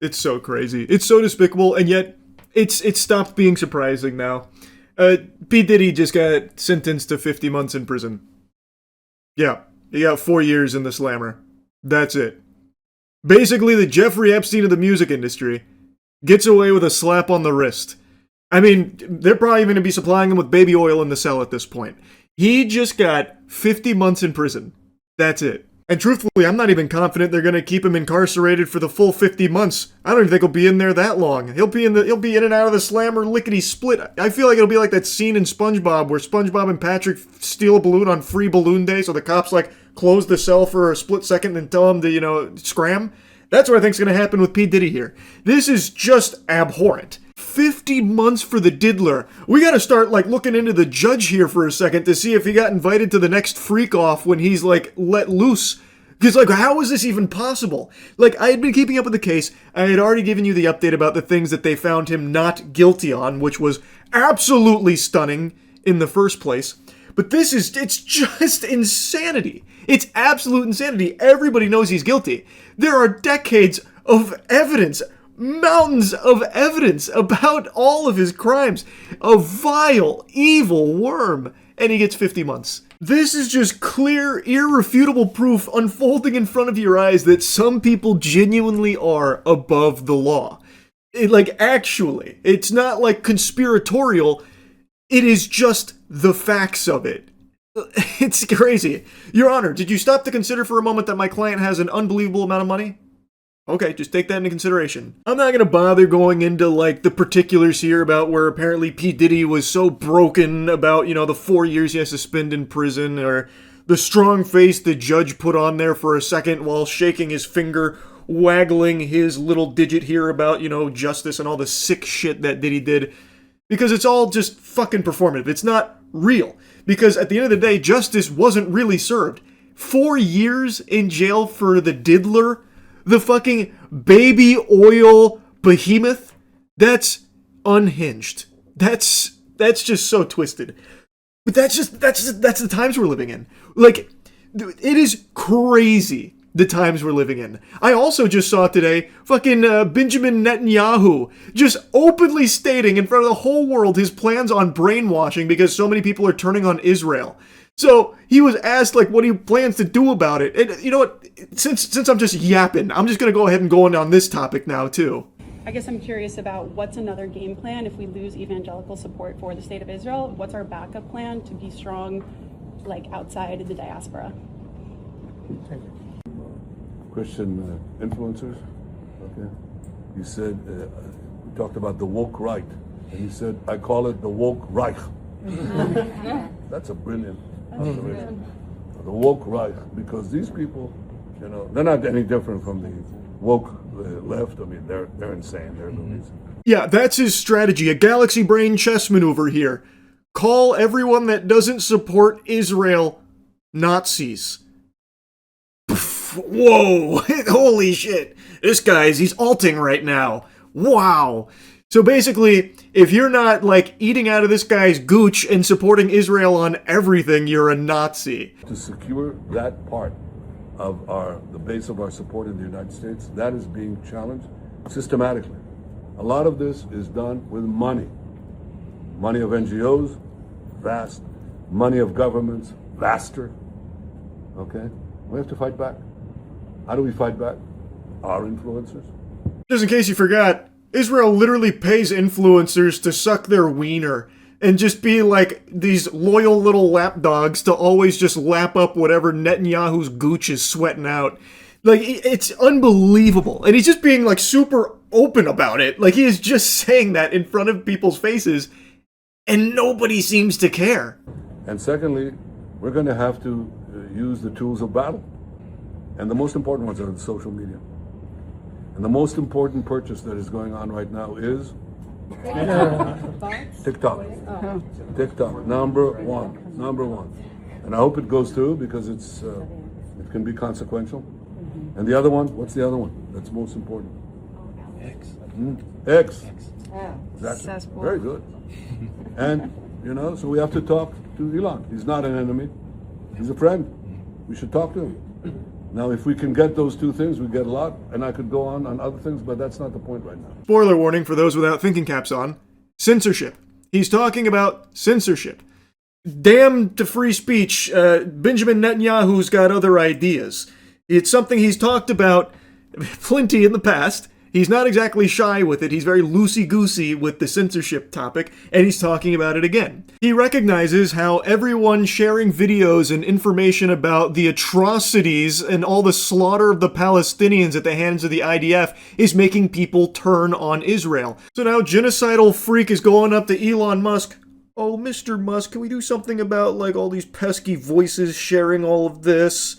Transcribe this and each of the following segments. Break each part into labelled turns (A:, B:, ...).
A: It's so crazy. It's so despicable, and yet it's stopped being surprising now. P. Diddy just got sentenced to 50 months in prison. Yeah, he got 4 years in the slammer. That's it. Basically, the Jeffrey Epstein of the music industry gets away with a slap on the wrist. I mean, they're probably going to be supplying him with baby oil in the cell at this point. He just got 50 months in prison. That's it. And truthfully, I'm not even confident they're going to keep him incarcerated for the full 50 months. I don't even think he'll be in there that long. He'll be in and out of the slammer lickety split. I feel like it'll be like that scene in SpongeBob where SpongeBob and Patrick steal a balloon on free balloon day, so the cops close the cell for a split second and tell him to, scram. That's what I think's going to happen with P. Diddy here. This is just abhorrent. 50 months for the diddler. We gotta start, looking into the judge here for a second to see if he got invited to the next freak-off when he's, let loose. Because, how is this even possible? I had been keeping up with the case. I had already given you the update about the things that they found him not guilty on, which was absolutely stunning in the first place. But it's just insanity. It's absolute insanity. Everybody knows he's guilty. There are decades of evidence, mountains of evidence about all of his crimes. A vile, evil worm. And he gets 50 months. This is just clear, irrefutable proof unfolding in front of your eyes that some people genuinely are above the law. Actually. It's not conspiratorial. It is just the facts of it. It's crazy. Your Honor, did you stop to consider for a moment that my client has an unbelievable amount of money? Okay, just take that into consideration. I'm not gonna bother going into, the particulars here about where apparently P. Diddy was so broken about, the 4 years he has to spend in prison, or the strong face the judge put on there for a second while shaking his finger, waggling his little digit here about, justice and all the sick shit that Diddy did. Because it's all just fucking performative. It's not real. Because at the end of the day, justice wasn't really served. 4 years in jail for the diddler? The fucking baby oil behemoth? That's unhinged. That's just so twisted. But that's the times we're living in. It is crazy the times we're living in. I also just saw today fucking Benjamin Netanyahu just openly stating in front of the whole world his plans on brainwashing because so many people are turning on Israel. So he was asked what he plans to do about it. And you know what? Since I'm just yapping, I'm just going to go ahead and go on this topic now too.
B: I guess I'm curious about what's another game plan if we lose evangelical support for the state of Israel. What's our backup plan to be strong, outside of the diaspora?
C: Christian influencers. Okay. You said, we talked about the woke right. And you said, I call it the woke Reich. That's a brilliant observation. The woke Reich, because these people, they're not any different from the woke left. I mean, they're insane. They're movies.
A: Yeah, that's his strategy. A galaxy brain chess maneuver here. Call everyone that doesn't support Israel Nazis. Whoa, holy shit. This he's alting right now. Wow. So basically, if you're not eating out of this guy's gooch and supporting Israel on everything, you're a Nazi.
C: To secure that part of the base of our support in the United States, that is being challenged systematically. A lot of this is done with money. Money of NGOs, vast. Money of governments, vaster. Okay? We have to fight back. How do we fight back? Our influencers.
A: Just in case you forgot, Israel literally pays influencers to suck their wiener and just be these loyal little lapdogs to always just lap up whatever Netanyahu's gooch is sweating out. It's unbelievable. And he's just being super open about it. He is just saying that in front of people's faces and nobody seems to care.
C: And secondly, we're going to have to use the tools of battle. And the most important ones are the social media. And the most important purchase that is going on right now is TikTok. TikTok, number one. And I hope it goes through because it can be consequential. And the other one, what's the other one that's most important? X. Exactly. Very good. And, so we have to talk to Elon. He's not an enemy. He's a friend. We should talk to him. Now, if we can get those two things, we get a lot, and I could go on other things, but that's not the point right now.
A: Spoiler warning for those without thinking caps on. Censorship. He's talking about censorship. Damn to free speech. Benjamin Netanyahu's got other ideas. It's something he's talked about plenty in the past. He's not exactly shy with it. He's very loosey-goosey with the censorship topic, and he's talking about it again. He recognizes how everyone sharing videos and information about the atrocities and all the slaughter of the Palestinians at the hands of the IDF is making people turn on Israel. So now genocidal freak is going up to Elon Musk. Oh, Mr. Musk, can we do something about, like, all these pesky voices sharing all of this?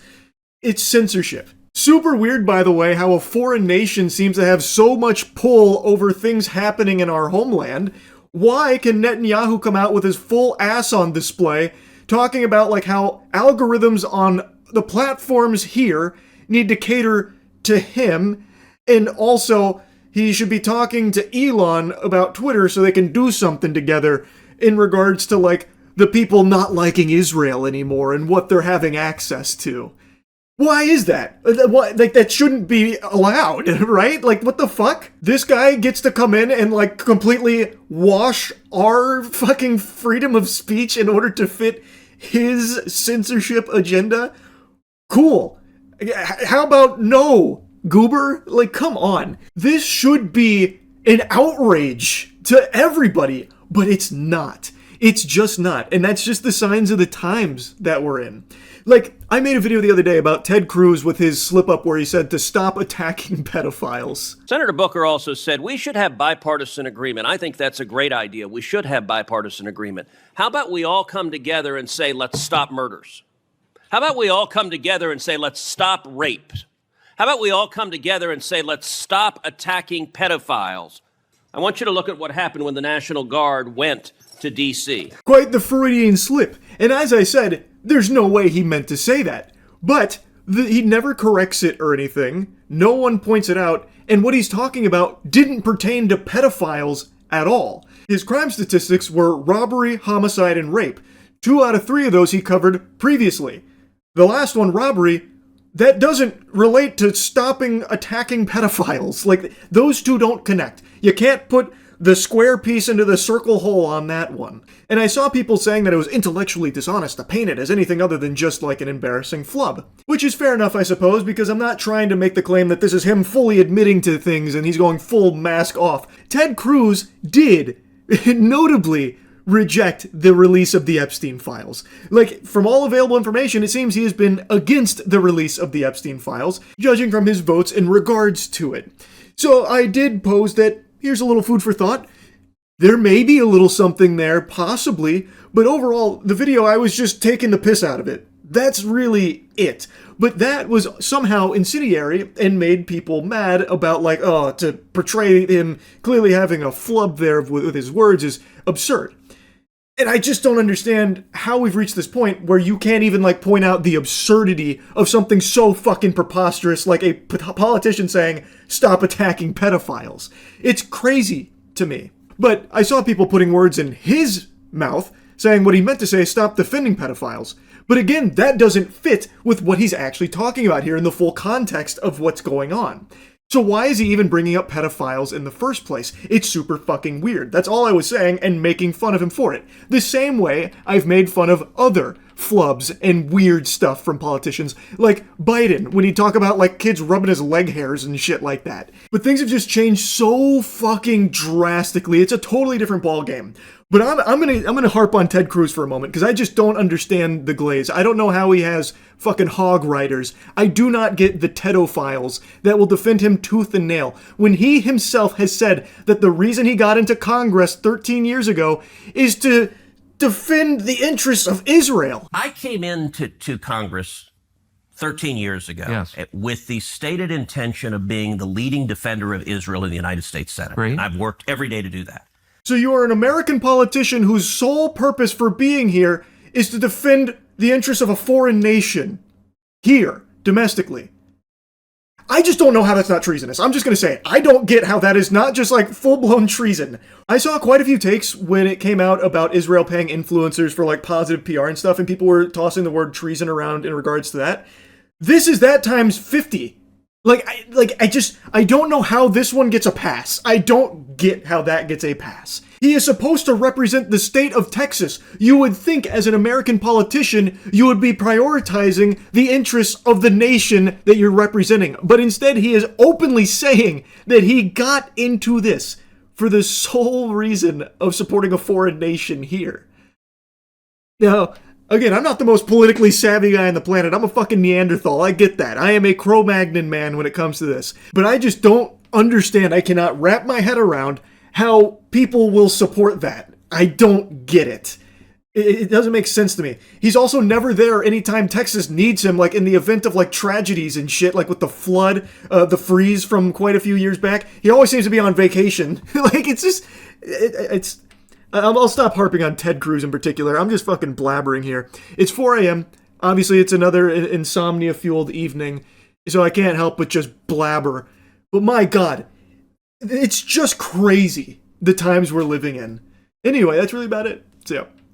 A: It's censorship. Super weird, by the way, how a foreign nation seems to have so much pull over things happening in our homeland. Why can Netanyahu come out with his full ass on display, talking about, like, how algorithms on the platforms here need to cater to him, and also he should be talking to Elon about Twitter so they can do something together in regards to, like, the people not liking Israel anymore and what they're having access to. Why is that? Like, that shouldn't be allowed, right? Like, what the fuck? This guy gets to come in and, like, completely wash our fucking freedom of speech in order to fit his censorship agenda? Cool. How about no, goober? Like, come on. This should be an outrage to everybody, but it's not. It's just not. And that's just the signs of the times that we're in. Like, I made a video the other day about Ted Cruz with his slip-up where he said to stop attacking pedophiles.
D: Senator Booker also said we should have bipartisan agreement. I think that's a great idea. We should have bipartisan agreement. How about we all come together and say, let's stop murders? How about we all come together and say, let's stop rape? How about we all come together and say, let's stop attacking pedophiles? I want you to look at what happened when the National Guard went to D.C.
A: Quite the Freudian slip. And as I said, there's no way he meant to say that. But he never corrects it or anything. No one points it out. And what he's talking about didn't pertain to pedophiles at all. His crime statistics were robbery, homicide, and rape. 2 out of 3 of those he covered previously. The last one, robbery, that doesn't relate to stopping attacking pedophiles. Like, those two don't connect. You can't put the square piece into the circle hole on that one. And I saw people saying that it was intellectually dishonest to paint it as anything other than just like an embarrassing flub. Which is fair enough, I suppose, because I'm not trying to make the claim that this is him fully admitting to things and he's going full mask off. Ted Cruz did, notably, reject the release of the Epstein files. Like, from all available information, it seems he has been against the release of the Epstein files, judging from his votes in regards to it. So I did pose that, here's a little food for thought. There may be a little something there, possibly, but overall, the video, I was just taking the piss out of it. That's really it. But that was somehow incendiary and made people mad about, like, oh, to portray him clearly having a flub there with his words is absurd. And I just don't understand how we've reached this point where you can't even, like, point out the absurdity of something so fucking preposterous like a politician saying, stop attacking pedophiles. It's crazy to me. But I saw people putting words in his mouth saying what he meant to say, stop defending pedophiles. But again, that doesn't fit with what he's actually talking about here in the full context of what's going on. So why is he even bringing up pedophiles in the first place? It's super fucking weird. That's all I was saying, and making fun of him for it. The same way I've made fun of other flubs and weird stuff from politicians, like Biden, when he'd talk about, like, kids rubbing his leg hairs and shit like that. But things have just changed so fucking drastically. It's a totally different ballgame. But I'm gonna harp on Ted Cruz for a moment, because I just don't understand the glaze. I don't know how he has fucking hog riders. I do not get the Tedophiles that will defend him tooth and nail, when he himself has said that the reason he got into Congress 13 years ago is to defend the interests of Israel.
D: I came into Congress 13 years ago with the stated intention of being the leading defender of Israel in the United States Senate.
E: Great.
D: And I've worked every day to do that.
A: So you are an American politician whose sole purpose for being here is to defend the interests of a foreign nation. Here, domestically. I just don't know how that's not treasonous. I'm just going to say it. I don't get how that is not just like full-blown treason. I saw quite a few takes when it came out about Israel paying influencers for like positive PR and stuff, and people were tossing the word treason around in regards to that. This is that times 50. I don't know how this one gets a pass. I don't get how that gets a pass. He is supposed to represent the state of Texas. You would think as an American politician, you would be prioritizing the interests of the nation that you're representing. But instead, he is openly saying that he got into this for the sole reason of supporting a foreign nation here. Now, again, I'm not the most politically savvy guy on the planet. I'm a fucking Neanderthal. I get that. I am a Cro-Magnon man when it comes to this. But I just don't understand. I cannot wrap my head around how people will support that. I don't get it. It doesn't make sense to me. He's also never there anytime Texas needs him, like in the event of like tragedies and shit, like with the flood, the freeze from quite a few years back. He always seems to be on vacation. Like, it's just, it's... I'll stop harping on Ted Cruz in particular. I'm just fucking blabbering here. It's 4 a.m. Obviously, it's another insomnia-fueled evening, so I can't help but just blabber. But my God, it's just crazy the times we're living in. Anyway, that's really about it. So, yeah.